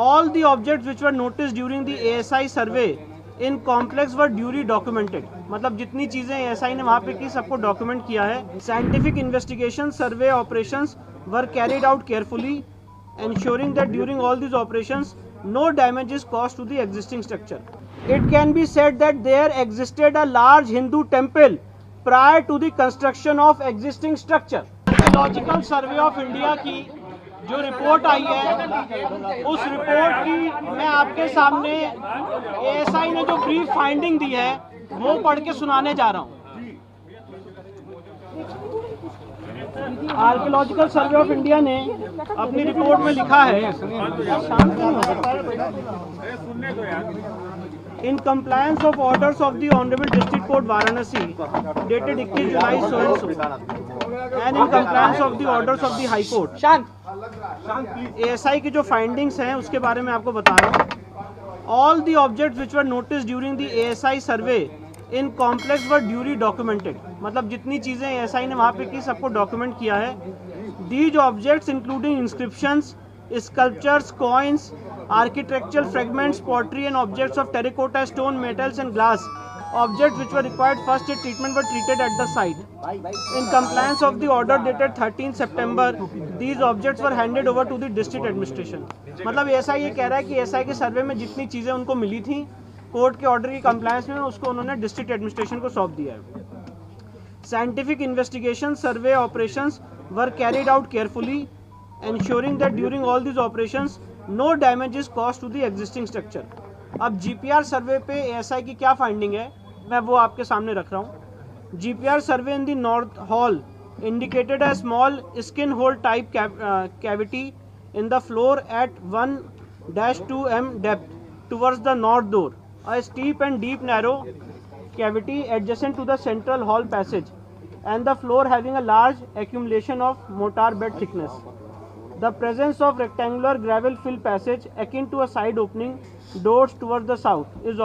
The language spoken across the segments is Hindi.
All the objects which were noticed during the ASI survey in complex were duly documented. मतलब जितनी चीजें ASI ने वहाँ पे की सबको डॉक्यूमेंट किया है. Scientific investigation survey operations were carried out carefully, ensuring that during all these operations no damage is caused to the existing structure. It can be said that there existed a large Hindu temple prior to the construction of existing structure. Archaeological Survey of India की जो रिपोर्ट आई है उस रिपोर्ट की मैं आपके सामने एएसआई ने जो ब्रीफ फाइंडिंग दी है वो पढ़ के सुनाने जा रहा हूँ. आर्कियोलॉजिकल सर्वे ऑफ इंडिया ने अपनी रिपोर्ट में लिखा है, in compliance of orders of the honourable district court Varanasi dated 21 July so and so and in compliance of the orders of the high court. ASI की जो फाइंडिंग्स हैं उसके बारे में आपको बता रहा हूँ. All the objects which were noticed during the ASI survey in complex were duly documented. मतलब जितनी चीज़ें एएसआई ने वहाँ पे की सबको डॉक्यूमेंट किया है. These objects including inscriptions, sculptures, coins, architectural fragments, pottery and objects of terracotta, stone, metals and glass. Objects which were required first aid treatment were treated at the site. In compliance of the order dated 13 September, these objects were handed over to the district administration. मतलब ऐसा ये कह रहा है कि एसआई के सर्वे में जितनी चीज़ें उनको मिली थी कोर्ट के ऑर्डर की कंप्लायंस में उसको उन्होंने डिस्ट्रिक्ट एडमिनिस्ट्रेशन को सौंप दिया है. Scientific investigation survey operations were carried out carefully, ensuring that during all these operations no damage is caused to the existing structure. अब जीपीआर सर्वे पे एएसआई की क्या फाइंडिंग है मैं वो आपके सामने रख रहा हूँ. GPR survey in the north hall indicated a small skin hole type cavity in the floor at 1-2 m depth towards the north door. A steep and deep narrow cavity adjacent to the central hall passage and the floor having a large accumulation of mortar bed thickness. The presence of rectangular gravel fill passage akin to a side opening doors towards the south is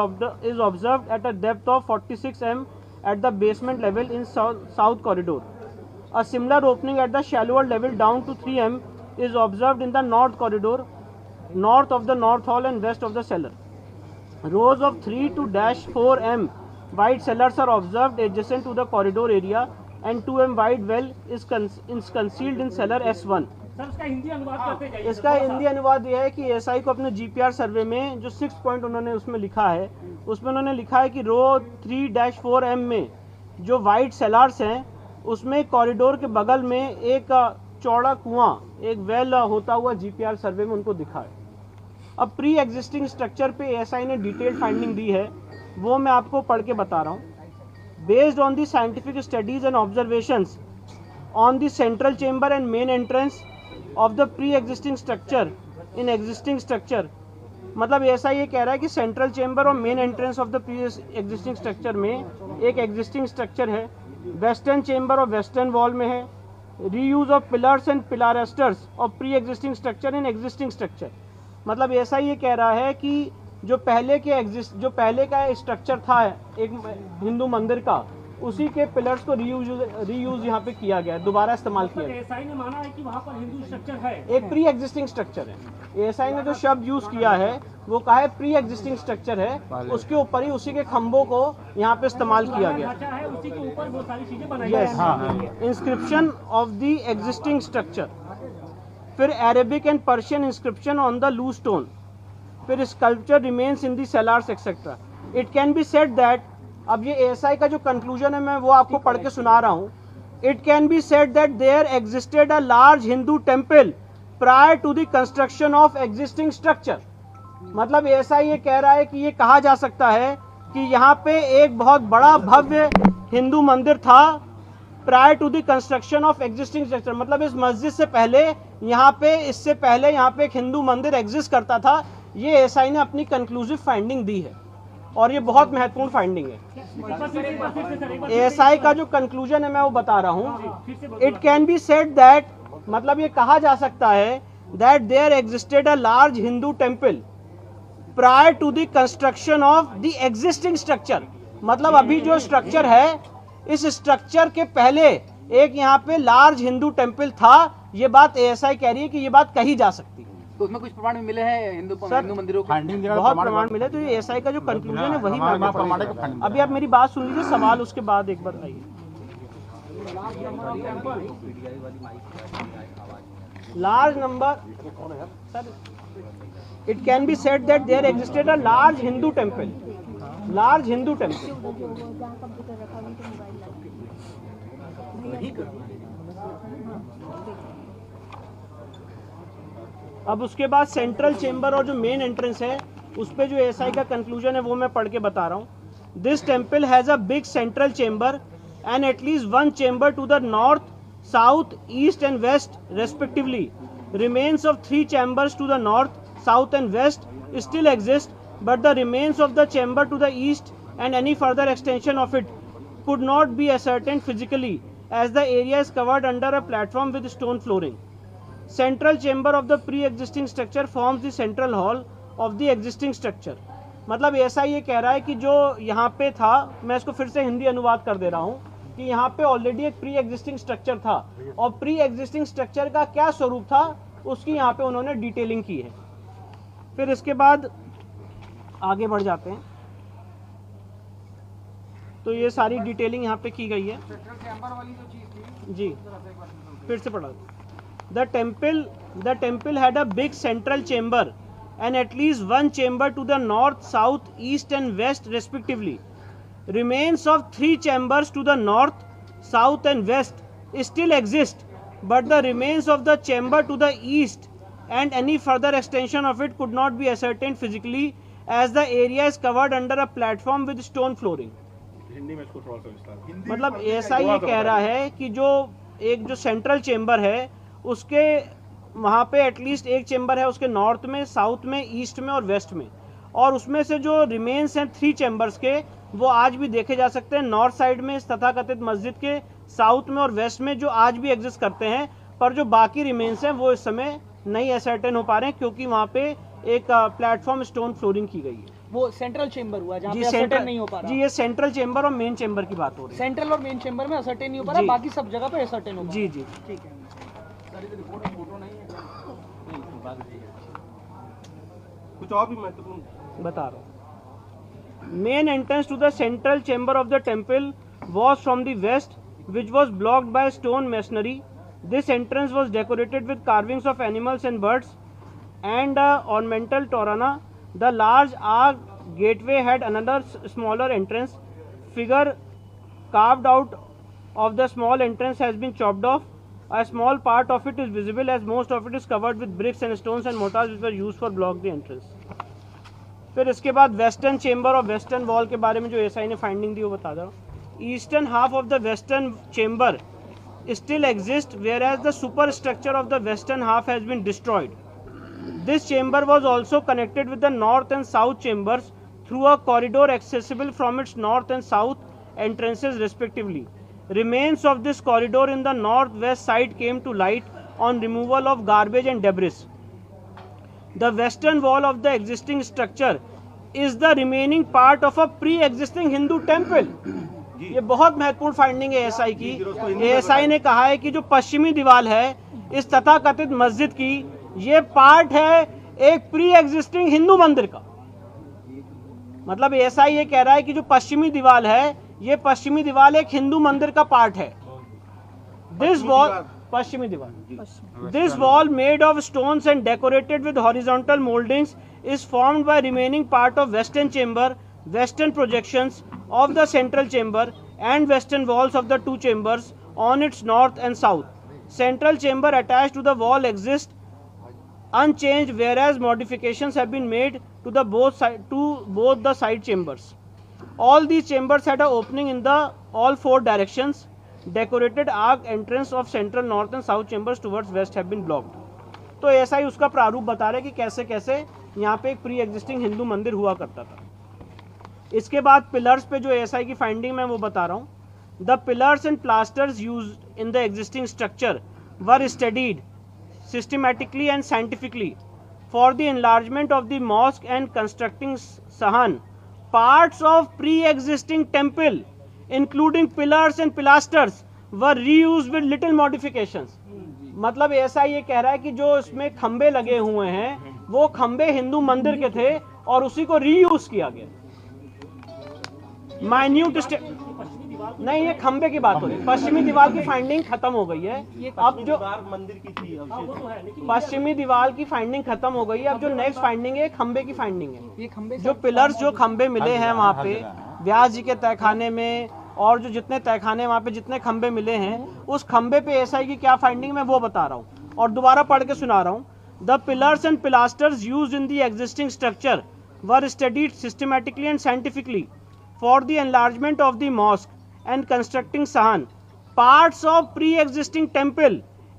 observed at a depth of 46 m at the basement level in south corridor. A similar opening at the shallower level down to 3 m is observed in the north corridor, north of the north hall and west of the cellar. Rows of 3 to -4 m wide cellars are observed adjacent to the corridor area and 2 m wide well is concealed in cellar S1. इसका हिंदी अनुवाद करते जाइए. इसका हिंदी अनुवाद यह है कि एएसआई को अपने जीपीआर सर्वे में जो 6 पॉइंट उन्होंने उसमें लिखा है उसमें उन्होंने लिखा है कि रो 3-4 m में जो वाइड सेलार्स हैं उसमें कॉरिडोर के बगल में एक चौड़ा कुआं एक वेल होता हुआ जीपीआर सर्वे में उनको दिखा है. अब प्री एग्जिस्टिंग स्ट्रक्चर पे एएसआई ने डिटेल्ड फाइंडिंग दी है वो मैं आपको पढ़ के बता रहा हूँ. Based on the scientific studies and observations on the central chamber and main entrance of the pre existing structure in existing structure. मतलब ऐसा ये कह रहा है कि सेंट्रल चेंबर और main entrance of the pre existing structure में एक एग्जिस्टिंग स्ट्रक्चर है. वेस्टर्न चेंबर और वेस्टर्न वॉल में है. Reuse of pillars and pilasters of pre existing structure in existing structure. मतलब ऐसा ये कह रहा है कि जो पहले का स्ट्रक्चर था एक हिंदू मंदिर का उसी के पिलर्स को रीयूज यहाँ पे किया गया, दोबारा इस्तेमाल किया गया. एएसआई ने माना है कि वहाँ पर हिंदू स्ट्रक्चर है, एक प्री एग्जिस्टिंग स्ट्रक्चर है. एएसआई ने जो शब्द यूज किया है वो कहा है प्री एग्जिस्टिंग स्ट्रक्चर है, उसके ऊपर ही उसी के खंभों को यहाँ पे इस्तेमाल किया गया. है उसी के ऊपर बहुत सारी चीजें बनाई हैं. Inscription of the existing structure, फिर Arabic and Persian inscription on the loose stone, फिर sculpture remains in the cellars etcetera. It can be said that, अब ये एएसआई का जो कंक्लूजन है मैं वो आपको पढ़ के सुना रहा हूँ. It can be said that there existed a large Hindu temple prior to the construction of existing structure. मतलब एएसआई ये कह रहा है कि ये कहा जा सकता है कि यहाँ पे एक बहुत बड़ा भव्य हिंदू मंदिर था prior to the construction of existing structure. मतलब इस मस्जिद से पहले इससे पहले यहाँ पे एक हिंदू मंदिर एग्जिस्ट करता था. ये एएसआई ने अपनी कंक्लूसिव फाइंडिंग दी है और ये बहुत महत्वपूर्ण फाइंडिंग है. एएसआई का जो कंक्लूजन है मैं वो बता रहा हूँ. It can be said that, मतलब ये कहा जा सकता है that there existed a large Hindu temple prior to the construction of the existing structure. मतलब अभी जो स्ट्रक्चर है इस स्ट्रक्चर के पहले एक यहाँ पे लार्ज हिंदू टेम्पल था. ये बात एएसआई कह रही है कि ये बात कही जा सकती है. तो उसमें कुछ प्रमाण मिले हैं हिंदू मंदिरों के? बहुत प्रमाण मिले, तो ये एसआई का जो कंक्लूजन है वही मानना पड़ेगा। अभी आप मेरी बात सुन लीजिए, सवाल उसके बाद एक बार आइए। Large number, sir, it can be said that there existed a large Hindu temple, large Hindu temple. अब उसके बाद सेंट्रल चेंबर और जो मेन एंट्रेंस है उस पे जो एसआई का कंक्लूजन है वो मैं पढ़ के बता रहा हूँ। This temple has a big central chamber and at least one chamber to the north, south, east and west respectively. Remains of 3 chambers to the north, south and west still exist, but the remains of the chamber to the east and any further extension of it could not be ascertained physically, as the area is covered under a platform with stone flooring. Central chamber of the pre-existing structure forms the central hall of the existing structure. मतलब ऐसा ये कह रहा है कि जो यहाँ पे था, मैं इसको फिर से हिंदी अनुवाद कर दे रहा हूँ कि यहाँ पे ऑलरेडी एक प्री एग्जिस्टिंग स्ट्रक्चर था और प्री एग्जिस्टिंग स्ट्रक्चर का क्या स्वरूप था उसकी यहाँ पे उन्होंने डिटेलिंग की है। फिर इसके बाद आगे बढ़ जाते हैं, तो ये सारी डिटेलिंग यहाँ पे की गई है जी। फिर से पढ़ा, the temple had a big central chamber and at least one chamber to the north, south, east and west respectively. Remains of 3 chambers to the north, south and west still exist, but the remains of the chamber to the east and any further extension of it could not be ascertained physically, as the area is covered under a platform with stone flooring. Hindi में इसको थोड़ा सा विस्तार, मतलब ऐसा ये कह रहा है कि जो सेंट्रल चेम्बर है उसके वहाँ पे एटलीस्ट एक चेम्बर है उसके नॉर्थ में, साउथ में, ईस्ट में और वेस्ट में, और उसमें से जो रिमेन्स हैं 3 चेम्बर्स के वो आज भी देखे जा सकते हैं नॉर्थ साइड में तथाकथित मस्जिद के, साउथ में और वेस्ट में जो आज भी एग्जिस्ट करते हैं, पर जो बाकी रिमेन्स हैं वो इस समय नहीं असर्टेन हो पा रहे हैं क्योंकि वहाँ पे एक प्लेटफॉर्म स्टोन फ्लोरिंग की गई है। वो सेंट्रल चेंबर हुआ जहाँ पे असर्टेन नहीं हो पा रहा। जी, ये सेंट्रल चेंबर और मेन चेंबर की बात हो रही है। सेंट्रल और मेन चेंबर में असर्टेन नहीं हो पा रहा, बाकी सब जगह पे असर्टेन हो पा रहा। जी जी ठीक है, कुछ और भी महत्वपूर्ण बता रहा हूँ। Main entrance to the central chamber of the temple was from the west which was blocked by stone masonry. This entrance was decorated with carvings of animals and birds and ornamental torana. The large arch gateway had another smaller entrance. Figure carved out of the small entrance has been chopped off. A small part of it is visible as most of it is covered with bricks and stones and mortars which were used for block the entrance. फिर इसके बाद वेस्टर्न चेंबर और वेस्टर्न वॉल के बारे में जो एसआई ने फाइंडिंग दी वो बता दो. Eastern half of the western chamber still exists whereas the superstructure of the western half has been destroyed. This chamber was also connected with the north and south chambers through a corridor accessible from its north and south entrances respectively. Remains of this corridor in the northwest side came to light on removal of garbage and debris. The western wall of the existing structure is the remaining part of a pre-existing Hindu temple. ये बहुत महत्वपूर्ण फाइंडिंग है एएसआई की. एएसआई ने कहा है कि जो पश्चिमी दीवार है इस तथाकथित मस्जिद की, ये पार्ट है एक प्री एग्जिस्टिंग हिंदू मंदिर का. मतलब ऐसा ये कह रहा है कि जो पश्चिमी दीवार है ये पश्चिमी दीवार एक हिंदू मंदिर का पार्ट है. दिस वॉल, पश्चिमी दीवार, this wall made of stones and decorated with horizontal mouldings is formed by remaining part of western chamber, western projections of the central chamber and western walls of the 2 chambers on it's north and south. Central chamber attached to the wall exists unchanged, whereas modifications have been made to both the side chambers. All these chambers had an opening in all 4 directions. Decorated arc entrance of central, north and south chambers towards west have been blocked. तो ऐसा ही उसका प्रारूप बता रहे कि कैसे कैसे यहाँ पे एक प्री एग्जिस्टिंग हिंदू मंदिर हुआ करता था. इसके बाद पिलर्स पे जो एएसआई की फाइंडिंग मैं वो बता रहा हूँ. The pillars and plasters used in the existing structure were studied systematically and scientifically for the enlargement of the mosque and constructing sahan. Parts of pre-existing temple, including pillars and pilasters, were reused with little modifications. मतलब ऐसा ये कह रहा है कि जो इसमें खंबे लगे हुए हैं वो खंबे हिंदू मंदिर के थे और उसी को रीयूज किया गया। माइन्यूट नहीं, ये खंबे की बात हो रही है। पश्चिमी दीवार की फाइंडिंग खत्म हो गई है। अब जो मंदिर की थी पश्चिमी दीवार की फाइंडिंग खत्म हो गई है, अब जो नेक्स्ट फाइंडिंग है खंबे की फाइंडिंग है। ये खंबे जो पिलर्स जो खंबे मिले हैं वहाँ पे व्यास जी के तहखाने में और जो जितने तहखाने वहाँ पे जितने खंबे मिले हैं उस खंबे पे एसआई की क्या फाइंडिंग मैं वो बता रहा हूँ और दोबारा पढ़ के सुना रहा हूँ। The pillars and pilasters used in the existing structure were studied systematically and scientifically for the enlargement of the mosque and constructing Sahan. Parts of pre-existing temple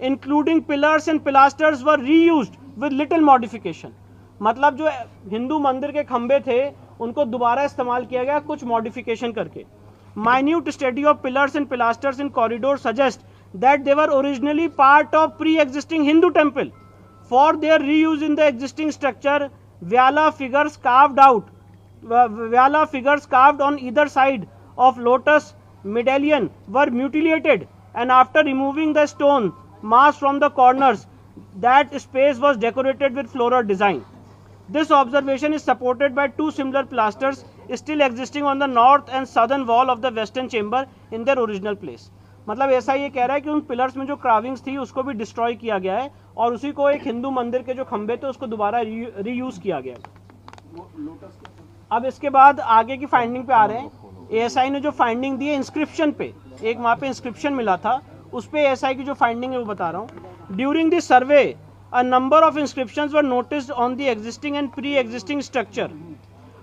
including pillars and pilasters were reused with little modification. मतलब जो हिंदू मंदिर के खंबे थे उनको दोबारा इस्तेमाल किया गया कुछ मॉडिफिकेशन करके। Minute study of pillars and pilasters in corridor suggest that they were originally part of pre-existing Hindu temple. For their reuse in the existing structure, Vyala figures carved on either side of lotus medallion were mutilated, and after removing the stone mass from the corners, that space was decorated with floral design. This observation is supported by two similar pilasters still existing on the north and southern wall of the western chamber in their original place. मतलब ऐसा ये कह रहा है कि उन पिलर्स में जो क्राविंग्स थी उसको भी डिस्ट्रॉय किया गया है और उसी को एक हिंदू मंदिर के जो खंबे थे उसको दोबारा रीयूज किया गया। अब इसके बाद आगे की फाइंडिंग पे आ रहे हैं। एएसआई ने जो फाइंडिंग दी है इंस्क्रिप्शन पे, एक वहाँ पे इंस्क्रिप्शन मिला था उस पे एएसआई की जो फाइंडिंग है वो बता रहा हूँ। During this survey a number of inscriptions were noticed on the existing and pre existing structure.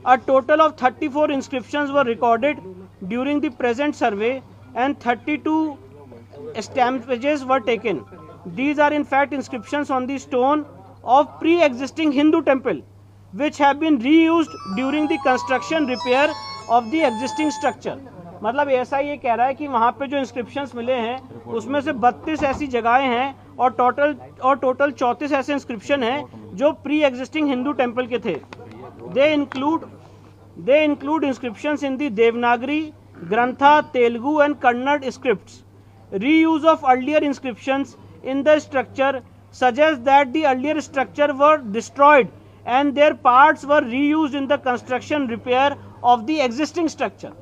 A total of 34 inscriptions were recorded during the present survey and 32 stampages were taken. These are in fact inscriptions on the stone of pre-existing Hindu temple which have been reused during the construction repair of the existing structure. मतलब ऐसा ये कह रहा है कि वहाँ पे जो इंस्क्रिप्शंस मिले हैं उसमें से 32 ऐसी जगहें हैं और टोटल 34 ऐसे इंस्क्रिप्शन हैं जो प्री एग्जिस्टिंग हिंदू टेम्पल के थे। They include inscriptions in the Devanagari, Grantha, Telugu and Kannada scripts. Reuse of earlier inscriptions in the structure suggests that the earlier structure were destroyed and their parts were reused in the construction repair of the existing structure.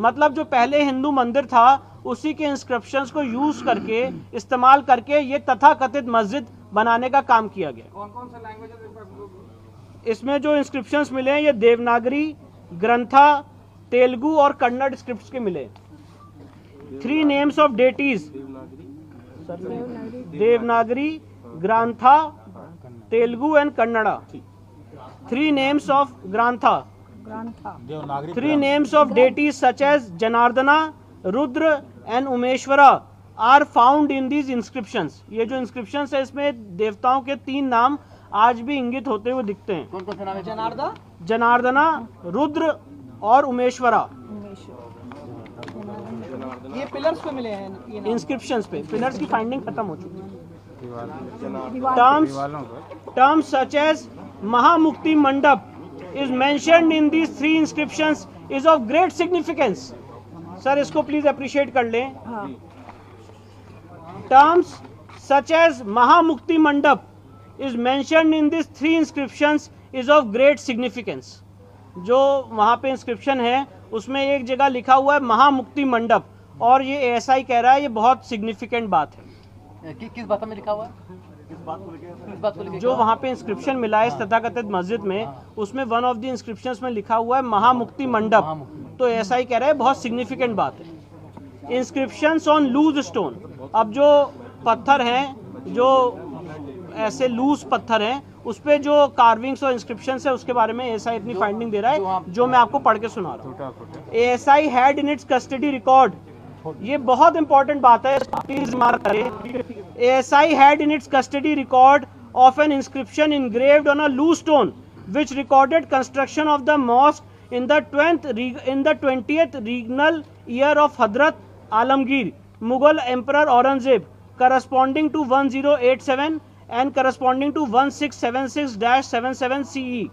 मतलब जो पहले हिंदू मंदिर था उसी के इंस्क्रिप्शंस को यूज करके इस्तेमाल करके ये तथाकथित मस्जिद बनाने का काम किया गया। कौन-कौन सा लैंग्वेज इसमें जो इंस्क्रिप्शंस मिले हैं ये देवनागरी, ग्रंथा, तेलुगु और कन्नड़ स्क्रिप्ट्स के मिले। 3 names of deities Devanagari, Grantha, Telugu and Kannada. 3 names of Grantha. 3 names of deities such as Janardana, Rudra and Umeshwara are found in these inscriptions. ये जो inscriptions है इसमें देवताओं के 3 नाम आज भी इंगित होते हुए दिखते हैं। कौन कौन सा नाम है? जनार्दना, रुद्र और उमेश्वरा। ये पिलर्स पे मिले हैं इंस्क्रिप्शंस पे। पिलर्स की फाइंडिंग खत्म हो चुकी है। टर्म्स सच एज महामुक्ति मंडप is mentioned in these 3 inscriptions is of great significance. Sir इसको प्लीज अप्रिशिएट कर लें। टर्म्स सच एज महामुक्ति मंडप is mentioned in this 3 inscriptions is of great significance. जो वहाँ पे इंस्क्रिप्शन है उसमें एक जगह लिखा हुआ है महामुक्ति मंडप और ये एएसआई कह रहा है ये बहुत सिग्निफिकेंट बात है। किस भाषा में लिखा हुआ है? किस बात को लेकर? जो वहाँ पे इंस्क्रिप्शन मिला है इस तथाकथित मस्जिद में उसमें वन ऑफ द इंस्क्रिप्शंस में लिखा हुआ है महामुक्ति मंडप, तो एएसआई कह रहा है बहुत सिग्निफिकेंट बात है। इंस्क्रिप्शंस ऑन लूज स्टोन, अब जो पत्थर हैं जो ऐसे लूज पत्थर हैं उस पे जो कार्विंग्स और इंस्क्रिप्शंस है उसके बारे में एएसआई अपनी फाइंडिंग दे रहा है जो मैं आपको पढ़ के सुना रहा हूँ। ASI had in its custody record, ये बहुत इंपॉर्टेंट बात है प्लीज मार्क करें। ASI had in its custody record of an inscription engraved on a loose stone which recorded construction of the mosque in the 20th regnal year of Hadrat Alamgir, Mughal Emperor Aurangzeb, corresponding to 1087 and corresponding to 1676-77 CE.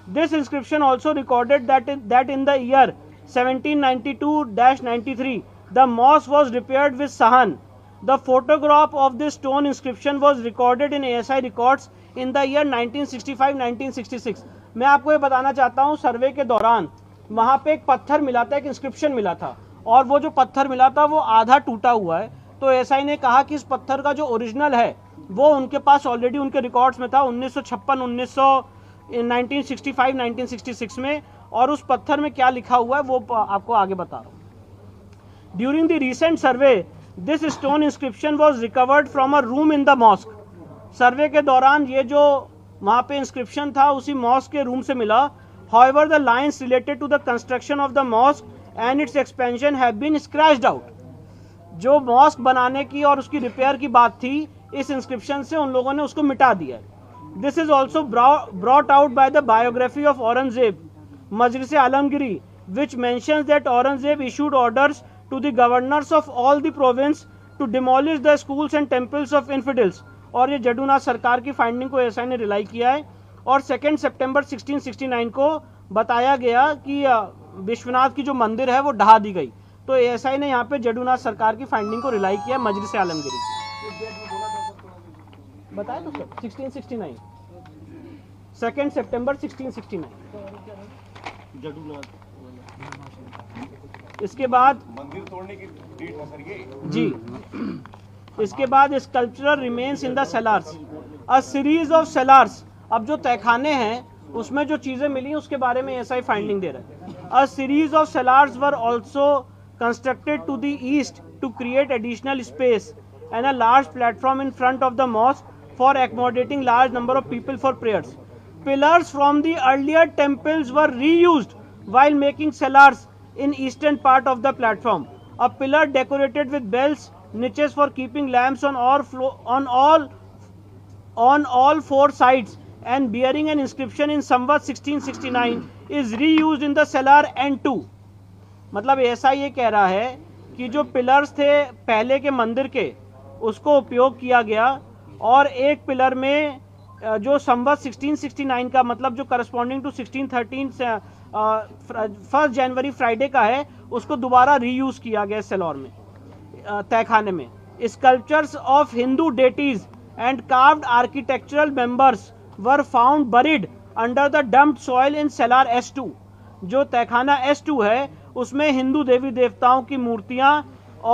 This inscription also recorded that in the year 1792-93 the mosque was repaired with Sahan. The photograph of this stone inscription was recorded in ASI records in the year 1965-1966. मैं आपको ये बताना चाहता हूँ, सर्वे के दौरान वहाँ पे एक पत्थर मिला था, एक इंस्क्रिप्शन मिला था, और वो जो पत्थर मिला था वो आधा टूटा हुआ है। तो एसआई ने कहा कि इस पत्थर का जो ओरिजिनल है वो उनके पास ऑलरेडी उनके रिकॉर्ड्स में था 1965-1966 में, और उस पत्थर में क्या लिखा हुआ है वो आपको आगे बता रहा हूँ। During the recent survey this stone inscription was recovered from a room in the mosque. Survey के दौरान ये जो वहाँ पे इंस्क्रिप्शन था उसी मॉस्क के रूम से मिला। However, the lines related to the construction of the mosque and its expansion have been scratched out. जो मॉस्क बनाने की और उसकी रिपेयर की बात थी, इस इंस्क्रिप्शन से उन लोगों ने उसको मिटा दिया है। This is also brought out by the biography of Aurangzeb, Majlis Alamgiri, which mentions that Aurangzeb issued orders to the governors of all the province to demolish the schools and temples of infidels. और ये जडूनाथ सरकार की फाइंडिंग को एसआई ने रिलाई किया है, और 2 सितंबर 1669 को बताया गया कि विश्वनाथ की जो मंदिर है वो ढहा दी गई। तो एएसआई ने यहाँ पे जडूनाथ सरकार की फाइंडिंग को रिलाई किया मजलिस आलमगिरी। बताया तो सर 1669 2 सितंबर 1669। इसके बाद मंदिर तोड़ने की डेट है सर ये जी। इसके बाद sculptural remains in the cellars, a series of cellars. अब जो तहखाने हैं उसमें जो चीज़ें मिली उसके बारे में एसआई फाइंडिंग दे रहा है। A series of cellars were also constructed to the east to create additional space and a large platform in front of the mosque for accommodating large number of people for prayers. Pillars from the earlier temples were reused while making cellars in eastern part of the platform. A pillar decorated with bells, niches for keeping lamps on all four sides and bearing an inscription in Samvat 1669 is reused in the cellar N2. मतलब ऐसा ये कह रहा है कि जो पिलर्स थे पहले के मंदिर के उसको उपयोग किया गया, और एक पिलर में जो संवत 1669 का मतलब जो करस्पॉन्डिंग टू 1613 1 जनवरी फ्राइडे का है उसको दोबारा रीयूज किया गया सेलौर में तहखाने में। Sculptures of Hindu deities and carved architectural members were found buried under the dumped soil in cellar S2। जो तहखाना S2 है उसमें हिंदू देवी देवताओं की मूर्तियां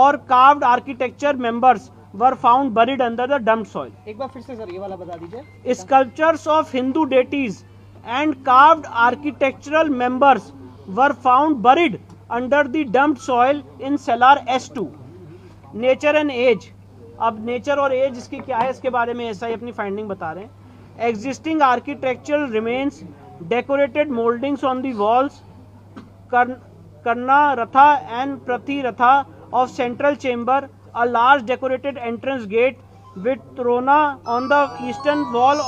और carved architecture members were found buried under the dumped soil. एक बार फिर से सर ये वाला बता दीजिए। Sculptures of Hindu deities and carved architectural members were found buried under the dumped soil in cellar S2। Nature and age. अब नेचर और एज इसकी क्या है इसके बारे में ऐसा ही अपनी फाइंडिंग बता रहे हैं। Existing architectural remains, decorated mouldings on the walls, करना रथा एंड प्रति रथा of central chamber, a large decorated entrance gate with trona on the eastern wall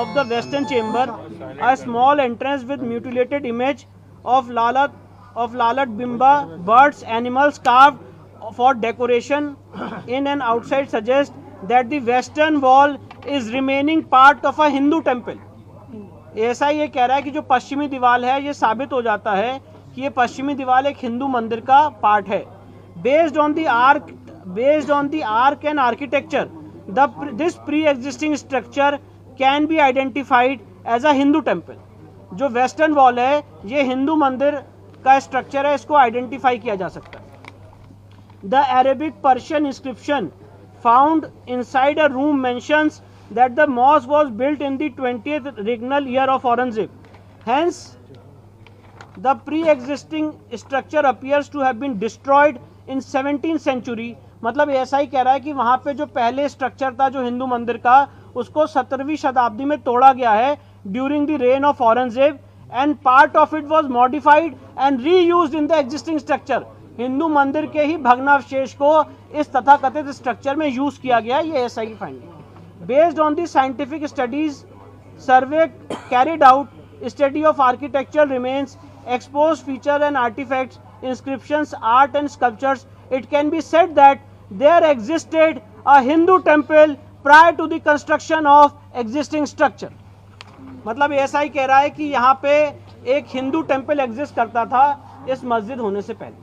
of the western chamber, a small entrance with mutilated image of lalat bimba, birds, animals carved for decoration in and outside suggest that the western wall is remaining part of a Hindu temple. ऐसा ये कह रहा है कि जो पश्चिमी दीवार है ये साबित हो जाता है कि ये पश्चिमी दीवार एक हिंदू मंदिर का पार्ट है। Based on the arc and architecture, this pre-existing structure can be identified as a Hindu temple. जो वेस्टर्न वॉल है ये हिंदू मंदिर का स्ट्रक्चर है, इसको आइडेंटिफाई किया जा सकता है। The Arabic Persian inscription found inside a room mentions that the mosque was built in the 20th regnal year of Aurangzeb. Hence, the pre-existing structure appears to have been destroyed in 17th century. मतलब ऐसा ही कह रहा है कि वहाँ पे जो पहले स्ट्रक्चर था जो हिंदू मंदिर का उसको 17वीं शताब्दी में तोड़ा गया है during the rain of Aurangzeb, and part of it was modified and reused in the existing structure. Hindu मंदिर के ही भग्नावशेष को इस तथाकथित स्ट्रक्चर में यूज किया गया। ये ऐसा ही finding based on the scientific studies survey carried out, study of architectural remains, exposed feature and artifacts, inscriptions, art and sculptures, it can be said that there existed a Hindu temple prior to the construction of existing structure. मतलब ऐसा ही कह रहा है कि यहाँ पे एक हिंदू टेम्पल एग्जिस्ट करता था इस मस्जिद होने से पहले।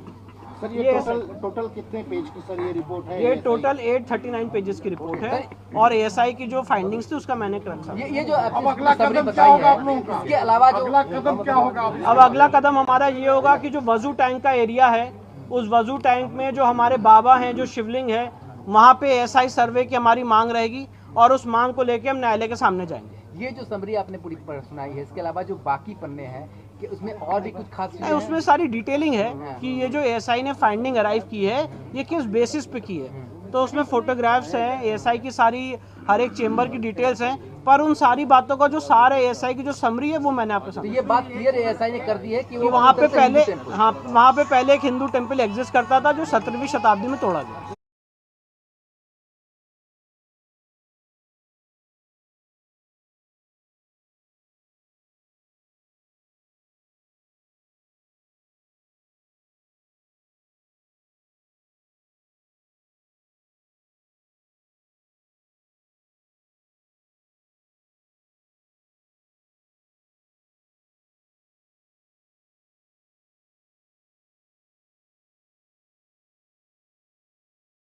सर ये टोटल कितने पेज की सर ये रिपोर्ट है? ये टोटल 839 पेजेस की रिपोर्ट है और एएसआई की जो फाइंडिंग्स थी उसका मैंने रखा। ये जो अगला कदम क्या होगा आप लोगों का? इसके अलावा जो अगला कदम क्या होगा? अब अगला कदम हमारा ये होगा कि जो वजू टैंक का एरिया है उस वजू टैंक में जो हमारे बाबा हैं, जो शिवलिंग है, वहाँ पे एएसआई सर्वे की हमारी मांग रहेगी और उस मांग को लेके हम न्यायालय के सामने जाएंगे। ये जो समरी आपने पूरी सुनाई है, इसके अलावा जो बाकी पन्ने हैं कि उसमें और भी कुछ खास चीजें हैं? उसमें सारी डिटेलिंग है कि ये जो एएसआई ने फाइंडिंग अराइव की है ये किस बेसिस पे की है। तो उसमें फोटोग्राफ्स हैं, एएसआई की सारी हर एक चेंबर की डिटेल्स हैं, पर उन सारी बातों का जो सारा एएसआई की जो समरी है वो मैंने आपको तो ये बात क्लियर एएसआई ने कर दी है कि वहाँ पे पहले एक हिंदू टेम्पल एग्जिस्ट करता था जो 17वीं शताब्दी में तोड़ा गया।